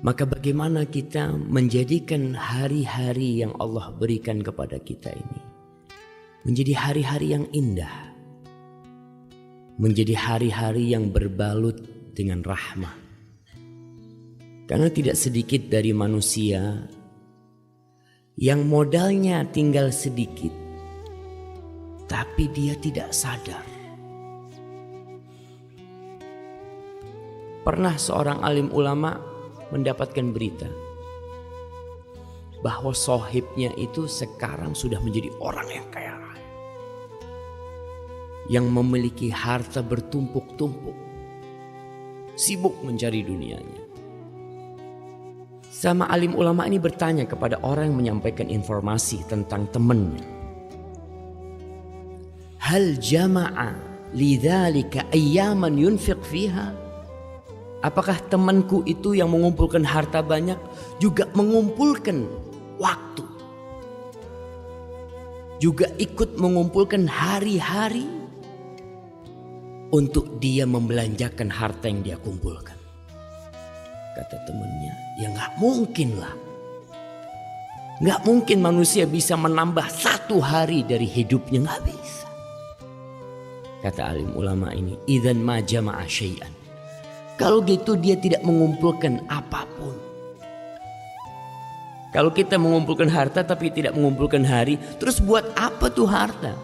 Maka bagaimana kita menjadikan hari-hari yang Allah berikan kepada kita ini menjadi hari-hari yang indah, menjadi hari-hari yang berbalut dengan rahmah. Karena tidak sedikit dari manusia yang modalnya tinggal sedikit, tapi dia tidak sadar. Pernah seorang alim ulama mendapatkan berita bahwa sohibnya itu sekarang sudah menjadi orang yang kaya raya, yang memiliki harta bertumpuk-tumpuk, sibuk mencari dunianya. Sama alim ulama ini bertanya kepada orang yang menyampaikan informasi tentang temannya, hal jama'a lidzalika ayyaman yunfiq fiha? Apakah temanku itu yang mengumpulkan harta banyak juga mengumpulkan waktu, juga ikut mengumpulkan hari-hari untuk dia membelanjakan harta yang dia kumpulkan? Kata temannya, ya gak mungkin lah. Gak mungkin manusia bisa menambah satu hari dari hidupnya, gak bisa. Kata alim ulama ini, idzan ma jama'a syai'an. Kalau gitu dia tidak mengumpulkan apapun. Kalau kita mengumpulkan harta tapi tidak mengumpulkan hari, terus buat apa tuh harta?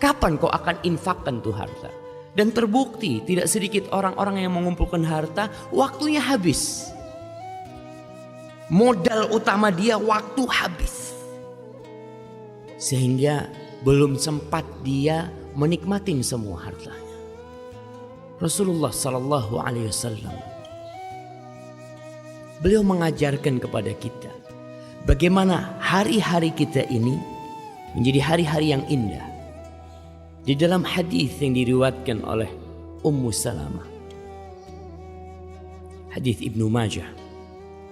Kapan kau akan infakkan tuh harta? Dan terbukti tidak sedikit orang-orang yang mengumpulkan harta, waktunya habis. Modal utama dia waktu habis. Sehingga belum sempat dia menikmati semua hartanya. Rasulullah sallallahu alaihi wasallam, beliau mengajarkan kepada kita bagaimana hari-hari kita ini menjadi hari-hari yang indah. Di dalam hadis yang diriwayatkan oleh Ummu Salamah, hadis Ibnu Majah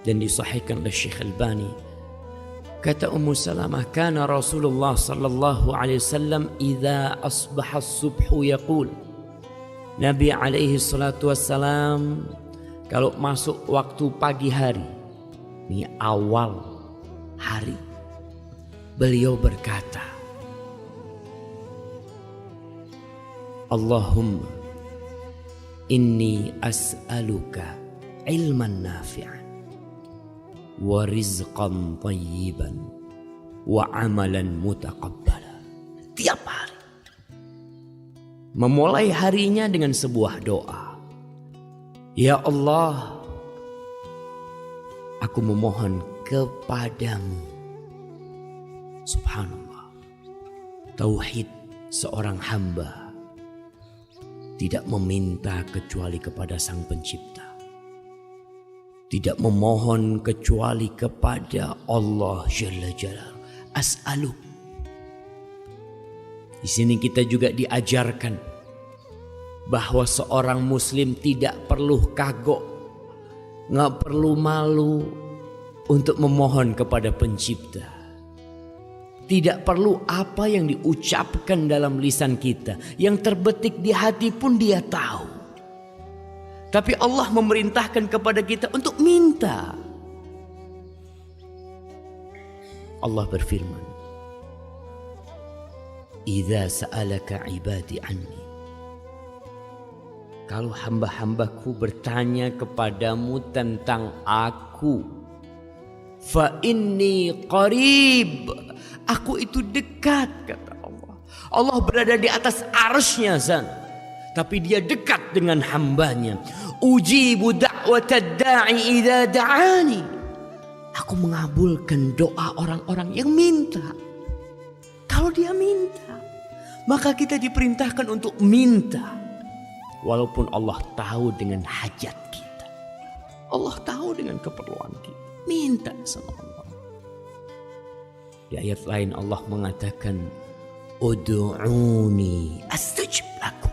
dan disahihkan oleh Syekh Albani, kata Ummu Salamah, kana Rasulullah sallallahu alaihi wasallam idza asbaha as-subhu yaqul, Nabi alaihi salatu wassalam kalau masuk waktu pagi hari, ini awal hari, beliau berkata, Allahumma inni as'aluka ilman nafi'an wa rizqan tayyiban wa amalan mutaqabbala. Tiap hari memulai harinya dengan sebuah doa. Ya Allah, aku memohon kepadamu. Subhanallah. Tauhid seorang hamba tidak meminta kecuali kepada Sang Pencipta. Tidak memohon kecuali kepada Allah Jalla Jalaluhu. As'aluk. Di sini kita juga diajarkan bahwa seorang muslim tidak perlu kagok, nggak perlu malu untuk memohon kepada Pencipta. Tidak perlu apa yang diucapkan dalam lisan kita, yang terbetik di hati pun Dia tahu. Tapi Allah memerintahkan kepada kita untuk minta. Allah berfirman, Idza sa'alaka ibadi anni. Kalau hamba-hambaku bertanya kepadamu tentang aku, fa inni qarib. Aku itu dekat, kata Allah. Allah berada di atas arsy-Nya sana, tapi Dia dekat dengan hambanya. Ujibu da'watad da'i idza da'ani. Aku mengabulkan doa orang-orang yang minta. Kalau dia minta, maka kita diperintahkan untuk minta. Walaupun Allah tahu dengan hajat kita, Allah tahu dengan keperluan kita, minta sama Allah. Di ayat lain Allah mengatakan, Ud'uni astajib lakum.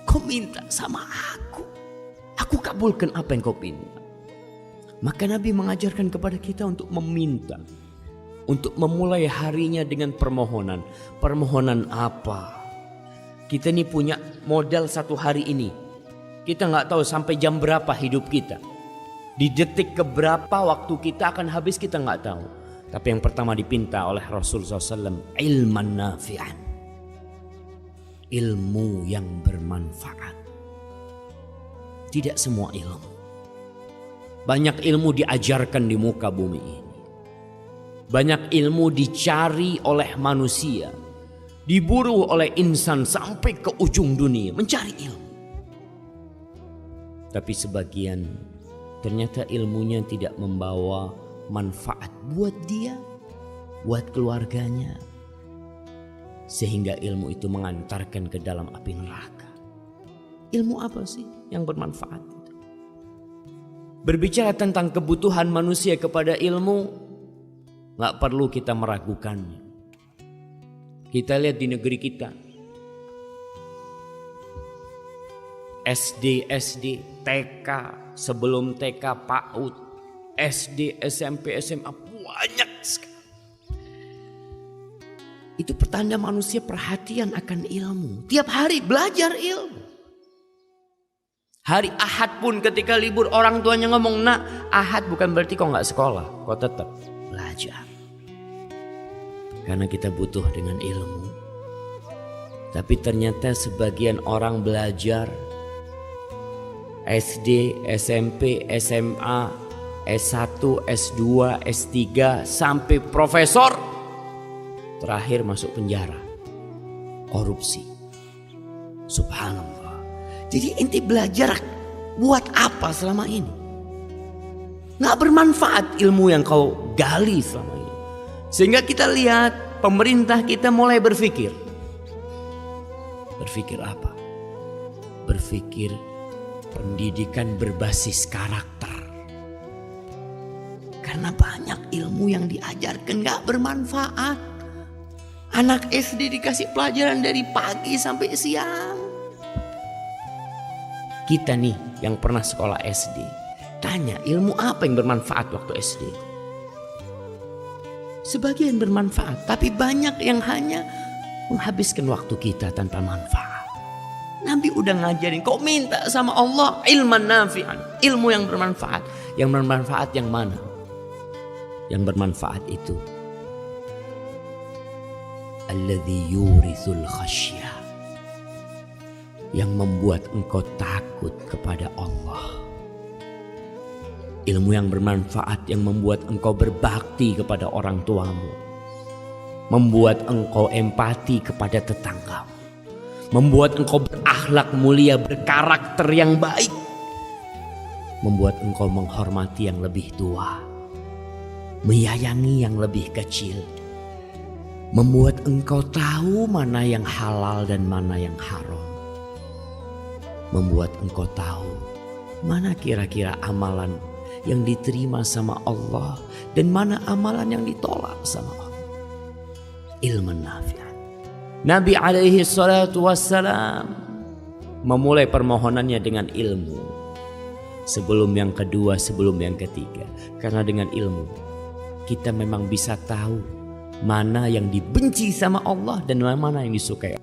Kau minta sama aku kabulkan apa yang kau minta. Maka Nabi mengajarkan kepada kita untuk meminta, untuk memulai harinya dengan permohonan. Permohonan apa? Kita ini punya modal satu hari ini. Kita nggak tahu sampai jam berapa hidup kita. Di detik keberapa waktu kita akan habis kita nggak tahu. Tapi yang pertama dipinta oleh Rasulullah SAW, ilman nafi'an. Ilmu yang bermanfaat. Tidak semua ilmu. Banyak ilmu diajarkan di muka bumi ini. Banyak ilmu dicari oleh manusia. Diburu oleh insan sampai ke ujung dunia mencari ilmu. Tapi sebagian ternyata ilmunya tidak membawa manfaat buat dia, buat keluarganya. Sehingga ilmu itu mengantarkan ke dalam api neraka. Ilmu apa sih yang bermanfaat? Berbicara tentang kebutuhan manusia kepada ilmu, gak perlu kita meragukannya. Kita lihat di negeri kita. SD, TK, sebelum TK, PAUD, SD, SMP, SMA, banyak sekali. Itu pertanda manusia perhatian akan ilmu. Tiap hari belajar ilmu. Hari Ahad pun ketika libur orang tuanya ngomong, nak Ahad bukan berarti kau gak sekolah. Kau tetap belajar. Karena kita butuh dengan ilmu. Tapi ternyata sebagian orang belajar SD, SMP, SMA, S1, S2, S3 sampai profesor. Terakhir masuk penjara. Korupsi. Subhanallah. Jadi inti belajar buat apa selama ini? Gak bermanfaat ilmu yang kau gali selama ini. Sehingga kita lihat pemerintah kita mulai berpikir. Berpikir apa? Berpikir pendidikan berbasis karakter. Karena banyak ilmu yang diajarkan gak bermanfaat. Anak SD dikasih pelajaran dari pagi sampai siang. Kita nih yang pernah sekolah SD, tanya ilmu apa yang bermanfaat waktu SD? Sebagian bermanfaat, tapi banyak yang hanya menghabiskan waktu kita tanpa manfaat. Nabi udah ngajarin, kau minta sama Allah ilman nafi'an, ilmu yang bermanfaat. Yang bermanfaat yang mana? Yang bermanfaat itu alladzi yurithul khasyah, yang membuat engkau takut kepada Allah. Ilmu yang bermanfaat yang membuat engkau berbakti kepada orang tuamu. Membuat engkau empati kepada tetanggamu. Membuat engkau berakhlak mulia, berkarakter yang baik. Membuat engkau menghormati yang lebih tua. Menyayangi yang lebih kecil. Membuat engkau tahu mana yang halal dan mana yang haram. Membuat engkau tahu mana kira-kira amalan yang diterima sama Allah dan mana amalan yang ditolak sama Allah. Ilmu nafi'an. Nabi alaihi salatu wassalam memulai permohonannya dengan ilmu. Sebelum yang kedua, sebelum yang ketiga. Karena dengan ilmu kita memang bisa tahu mana yang dibenci sama Allah dan mana yang disukai.